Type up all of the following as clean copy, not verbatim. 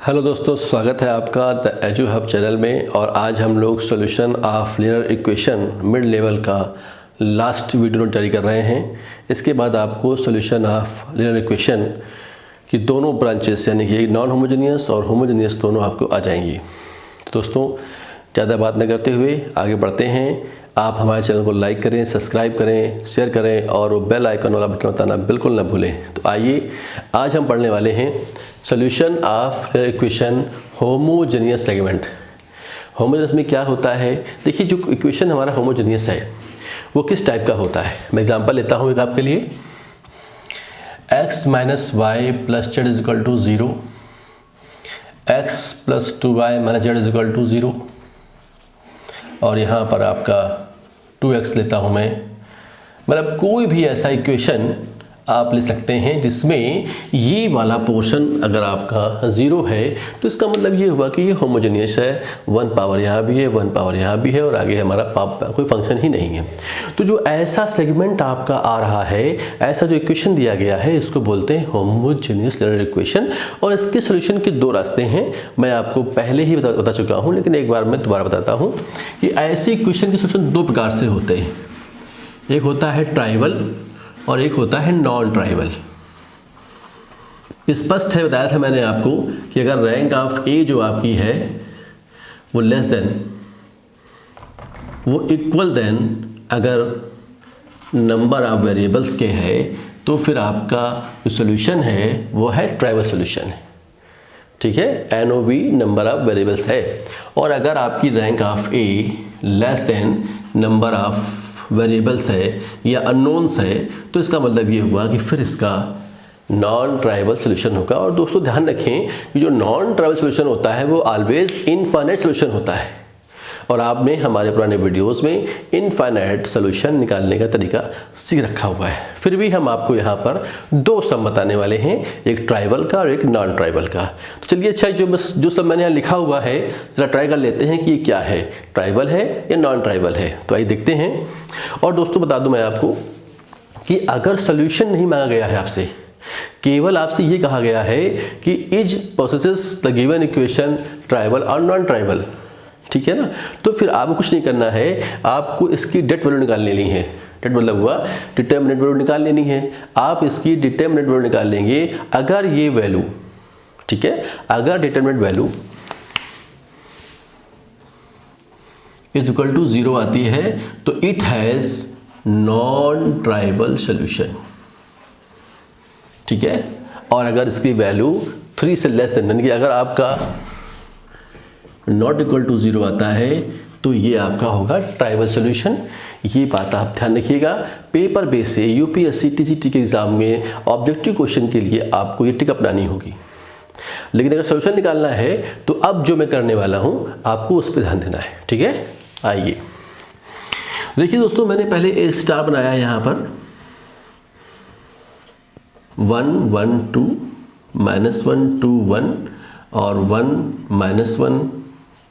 Hello दोस्तों, स्वागत है आपका द एजू हब चैनल में। और आज हम लोग solution of linear equation mid level का लास्ट वीडियो नोट जारी कर रहे हैं। इसके बाद आपको सॉल्यूशन ऑफ लीनियर इक्वेशन की दोनों ब्रांचेस यानी कि नॉन होमोजेनियस और होमोजेनियस दोनों आपको आ जाएंगी। तो दोस्तों, ज़्यादा बात न करते हुए आगे बढ़ते हैं। आप हमारे चैनल को लाइक करें, सब्सक्राइब करें, शेयर करें और बेल आइकन वाला बटन बताना बिल्कुल ना भूलें। तो आइए, आज हम पढ़ने वाले हैं solution of equation homogeneous segment. Homogeneous में क्या होता है? देखिए, जो इक्वेशन हमारा होमोजेनियस है वो किस टाइप का होता है। मैं एग्जांपल लेता हूँ एक आपके लिए। x minus y plus z is equal to 0, x plus 2y minus z is equal to 0 और यहाँ पर आपका 2x लेता हूँ मैं। मतलब कोई भी ऐसा इक्वेशन आप ले सकते हैं जिसमें ये वाला पोर्शन अगर आपका 0 है तो इसका मतलब ये हुआ कि ये होमोजेनियस है। 1 पावर यहाँ भी है, 1 पावर यहाँ भी है और आगे हमारा कोई फंक्शन ही नहीं है। तो जो ऐसा सेगमेंट आपका आ रहा है, ऐसा जो इक्वेशन दिया गया है, इसको बोलते हैं होमोजेनियस लीनियर इक्वेशन। और इसके सोल्यूशन के दो रास्ते हैं। मैं आपको पहले ही बता चुका हूँ, लेकिन एक बार मैं दोबारा बताता हूँ कि ऐसे इक्वेशन के सोल्यूशन दो प्रकार से होते हैं। एक होता है ट्राइवल और एक होता है नॉन ट्राइवल। स्पष्ट है, बताया था मैंने आपको कि अगर रैंक ऑफ ए जो आपकी है वो लेस देन, वो इक्वल देन अगर नंबर ऑफ वेरिएबल्स के है तो फिर आपका जो सोल्यूशन है वो है ट्राइवल सोल्यूशन है। ठीक है, NOV नंबर ऑफ वेरिएबल्स है। और अगर आपकी rank of A less than number of variables है या अननोन्स है तो इसका मतलब ये हुआ कि फिर इसका नॉन ट्राइवल सोल्यूशन होगा। और दोस्तों ध्यान रखें कि जो नॉन ट्राइवल सोल्यूशन होता है वो ऑलवेज इनफाइनाइट सोल्यूशन होता है। और आपने हमारे पुराने वीडियोस में इनफाइनाइट सोल्यूशन निकालने का तरीका सीख रखा हुआ है। फिर भी हम आपको यहाँ पर दो सम बताने वाले हैं, एक ट्राइवल का और एक नॉन ट्राइवल का। तो चलिए, अच्छा, जो सब मैंने यहाँ लिखा हुआ है जरा ट्राई कर लेते हैं कि ये क्या है, ट्राइवल है या नॉन ट्राइवल है। तो आइए देखते हैं। और दोस्तों बता दूं मैं आपको कि अगर सोल्यूशन नहीं मांगा गया है आपसे, केवल आपसे ये कहा गया है कि is processes the given equation trivial और नॉन ट्राइवल, ठीक है ना, तो फिर आपको कुछ नहीं करना है, आपको इसकी डेट वैल्यू निकाल लेनी है। डेट मतलब हुआ डिटरमिनेंट वैल्यू निकाल लेनी है। आप इसकी डिटरमिनेंट वैल्यू निकाल लेंगे। अगर ये वैल्यू, ठीक है, अगर determinant value is equal to 0 आती है तो it has non trivial solution. ठीक है, और अगर इसकी वैल्यू 3 से लेस देन, यानी कि अगर आपका नॉट इक्वल टू 0 आता है तो ये आपका होगा ट्राइवल सोल्यूशन। ये बात आप ध्यान रखिएगा। पेपर बेस से UPSC TGT के एग्जाम में ऑब्जेक्टिव क्वेश्चन के लिए आपको ये ट्रिक अपनानी होगी। लेकिन अगर सोल्यूशन निकालना है तो अब जो मैं करने वाला हूँ आपको उस पर ध्यान देना है। ठीक है, आइए देखिए दोस्तों, मैंने पहले ए स्टार बनाया यहाँ पर 1 1 2 -1 2 1 और 1 -1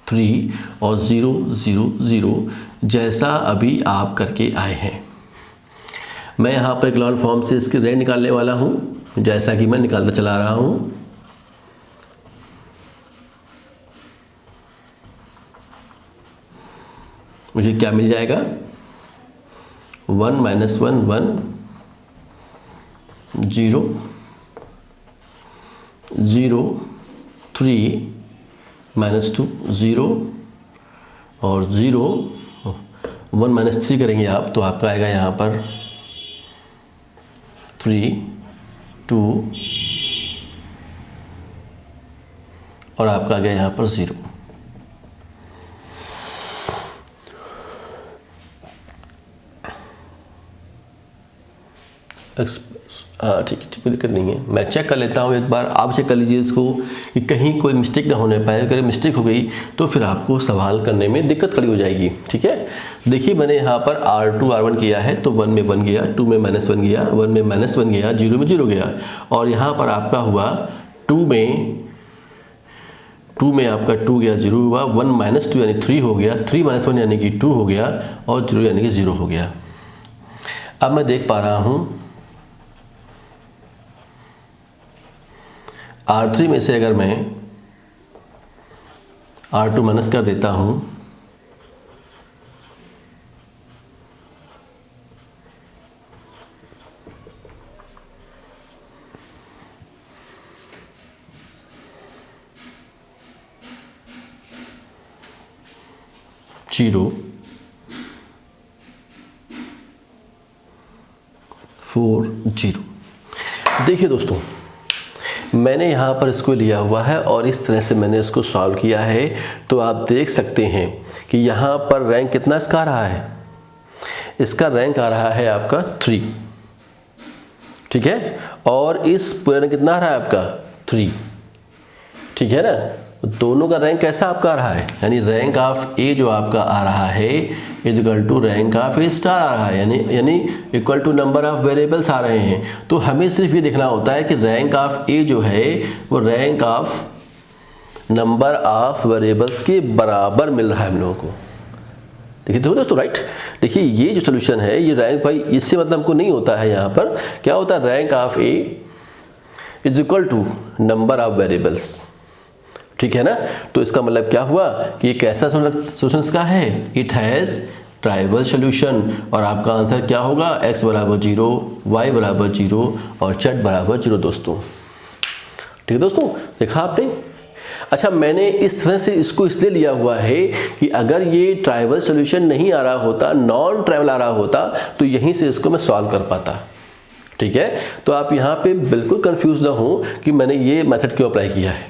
3 और 0 0 0, जैसा अभी आप करके आए हैं। मैं यहाँ पर इक्लोन फॉर्म से इसके रेंज निकालने वाला हूँ, जैसा कि मैं निकालता चला रहा हूँ। मुझे क्या मिल जाएगा? 1 -1 1 0 0 3 -2 0 और 0 1 -3 करेंगे आप तो आपका आएगा यहाँ पर 3 2 और आपका आ गया यहाँ पर 0। हाँ ठीक है, कोई दिक्कत नहीं है। मैं चेक कर लेता हूँ एक बार, आप चेक कर लीजिए इसको कि कहीं कोई मिस्टेक ना होने पाए। अगर मिस्टेक हो गई तो फिर आपको सवाल करने में दिक्कत खड़ी हो जाएगी। ठीक है, देखिए मैंने यहाँ पर R2 R1 किया है तो 1 में 1 गया, 2 में -1 गया, 1 में -1 गया, 0 में 0 गया। और यहाँ पर आपका हुआ 2 में आपका 2 गया, 0 हुआ, 1 -2 यानी 3 हो गया, 3 -1 यानी कि 2 हो गया और 0 यानी कि 0 हो गया। अब मैं देख पा रहा हूँ R3 में से अगर मैं R2 माइनस कर देता हूँ, जीरो 4 0। देखिए दोस्तों, मैंने यहाँ पर इसको लिया हुआ है और इस तरह से मैंने इसको सॉल्व किया है। तो आप देख सकते हैं कि यहाँ पर रैंक कितना इसका आ रहा है, इसका रैंक आ रहा है आपका 3, ठीक है, और इस पूरे में कितना आ रहा है आपका 3, ठीक है ना। दोनों का रैंक कैसा आपका आ रहा है, यानी रैंक ऑफ ए जो आपका आ रहा है is equal to rank of a star आ रहा है, यानी equal to number of variables आ रहे हैं। तो हमें सिर्फ ये देखना होता है कि रैंक ऑफ ए जो है वो rank of number of variables के बराबर मिल रहा है हम लोगों को। देखिए दोस्तों, राइट, देखिए ये जो सोल्यूशन है ये रैंक भाई इससे मतलब हमको नहीं होता है, यहाँ पर क्या होता है rank of A is equal to number of variables, ठीक है ना। तो इसका मतलब क्या हुआ कि ये कैसा सोल्यूशन का है, इट हैज़ ट्राइवल सोल्यूशन, और आपका आंसर क्या होगा, x बराबर 0, y बराबर 0 और z बराबर 0 दोस्तों। ठीक है दोस्तों, देखा आपने। अच्छा, मैंने इस तरह से इसको इसलिए लिया हुआ है कि अगर ये ट्राइवल सोल्यूशन नहीं आ रहा होता, नॉन ट्राइवल आ रहा होता, तो यहीं से इसको मैं सॉल्व कर पाता। ठीक है, तो आप यहाँ पे बिल्कुल कंफ्यूज ना हो कि मैंने ये मेथड क्यों अप्लाई किया है,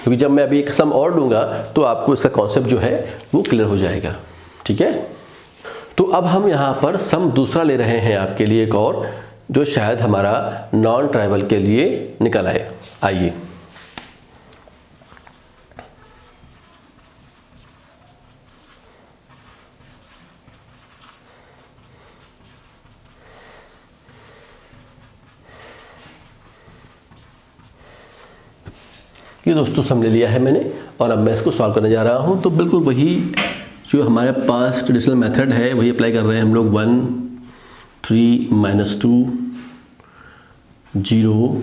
क्योंकि जब मैं अभी एक सम और लूँगा तो आपको इसका कॉन्सेप्ट जो है वो क्लियर हो जाएगा। ठीक है, तो अब हम यहाँ पर सम दूसरा ले रहे हैं आपके लिए एक और, जो शायद हमारा नॉन ट्राइवल के लिए निकल आए। आइए, ये दोस्तों सम ले लिया है मैंने और अब मैं इसको सॉल्व करने जा रहा हूँ। तो बिल्कुल वही जो हमारे पास ट्रेडिशनल मेथड है वही अप्लाई कर रहे हैं हम लोग। 1 3 -2 0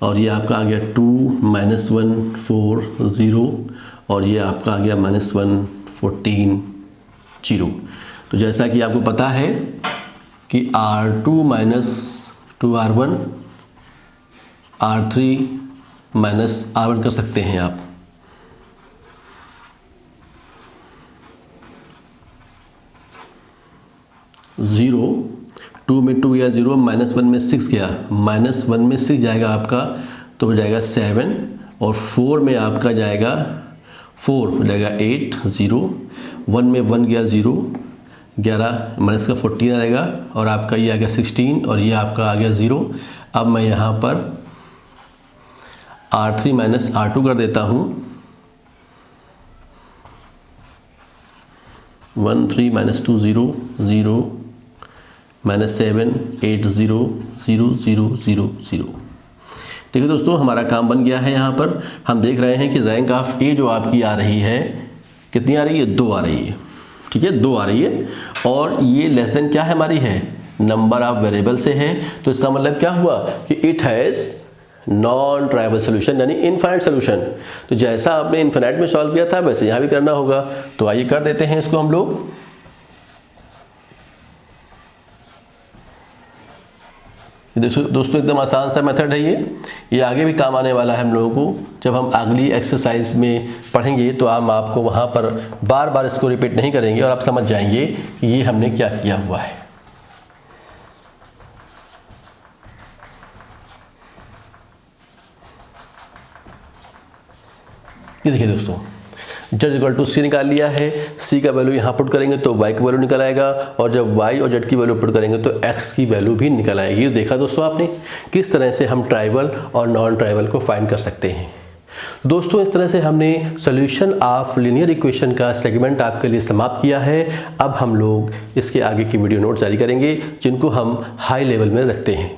और ये आपका आ गया 2 -1 4 0 और ये आपका आ गया -1 14 0। तो जैसा कि आपको पता है कि R2 - 2R1 R3 -R1 कर सकते हैं आप। ज़ीरो 2 में 2 या 0 -1 में 6 गया, -1 में 6 जाएगा आपका तो हो जाएगा 7 और 4 में आपका जाएगा 4 हो जाएगा 8 0 1 में 1 गया 0 11 माइनस का 14 आएगा और आपका ये आ गया 16 और ये आपका आ गया 0। अब मैं यहाँ पर R3 - R2 कर देता हूँ। 1 3 -2 0 0 -7 8 0 0 0 0 0। देखिए दोस्तों, हमारा काम बन गया है। यहाँ पर हम देख रहे हैं कि रैंक ऑफ ए जो आपकी आ रही है कितनी आ रही है, 2 आ रही है। ठीक है, 2 आ रही है और ये लेस देन क्या है हमारी है, नंबर ऑफ वेरिएबल से है। तो इसका मतलब क्या हुआ कि it has non trivial solution यानी इनफाइनाइट सोल्यूशन। तो जैसा आपने इनफाइनाइट में सॉल्व किया था वैसे यहाँ भी करना होगा। तो आइए कर देते हैं इसको हम लोग। दोस्तों एकदम आसान सा मेथड है ये आगे भी काम आने वाला है हम लोगों को। जब हम अगली एक्सरसाइज में पढ़ेंगे तो हम आपको वहाँ पर बार बार इसको रिपीट नहीं करेंगे और आप समझ जाएंगे कि ये हमने क्या किया हुआ है। ये देखिए दोस्तों, z इक्वल टू सी निकाल लिया है। c का वैल्यू यहाँ पुट करेंगे तो y का वैल्यू निकल आएगा और जब y और z की वैल्यू पुट करेंगे तो x की वैल्यू भी निकल आएगी। ये देखा दोस्तों आपने किस तरह से हम ट्राइवल और नॉन ट्राइवल को फाइंड कर सकते हैं। दोस्तों इस तरह से हमने सॉल्यूशन ऑफ लीनियर इक्वेशन का सेगमेंट आपके लिए समाप्त किया है। अब हम लोग इसके आगे की वीडियो नोट जारी करेंगे जिनको हम हाई लेवल में रखते हैं।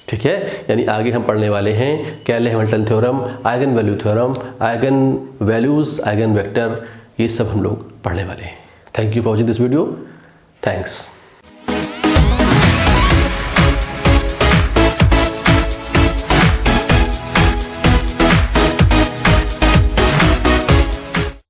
ठीक है, यानी आगे हम पढ़ने वाले हैं Cayley Hamilton theorem, eigenvalue theorem, eigenvalues, eigenvector, ये सब हम लोग पढ़ने वाले हैं। Thank you for watching this video. Thanks.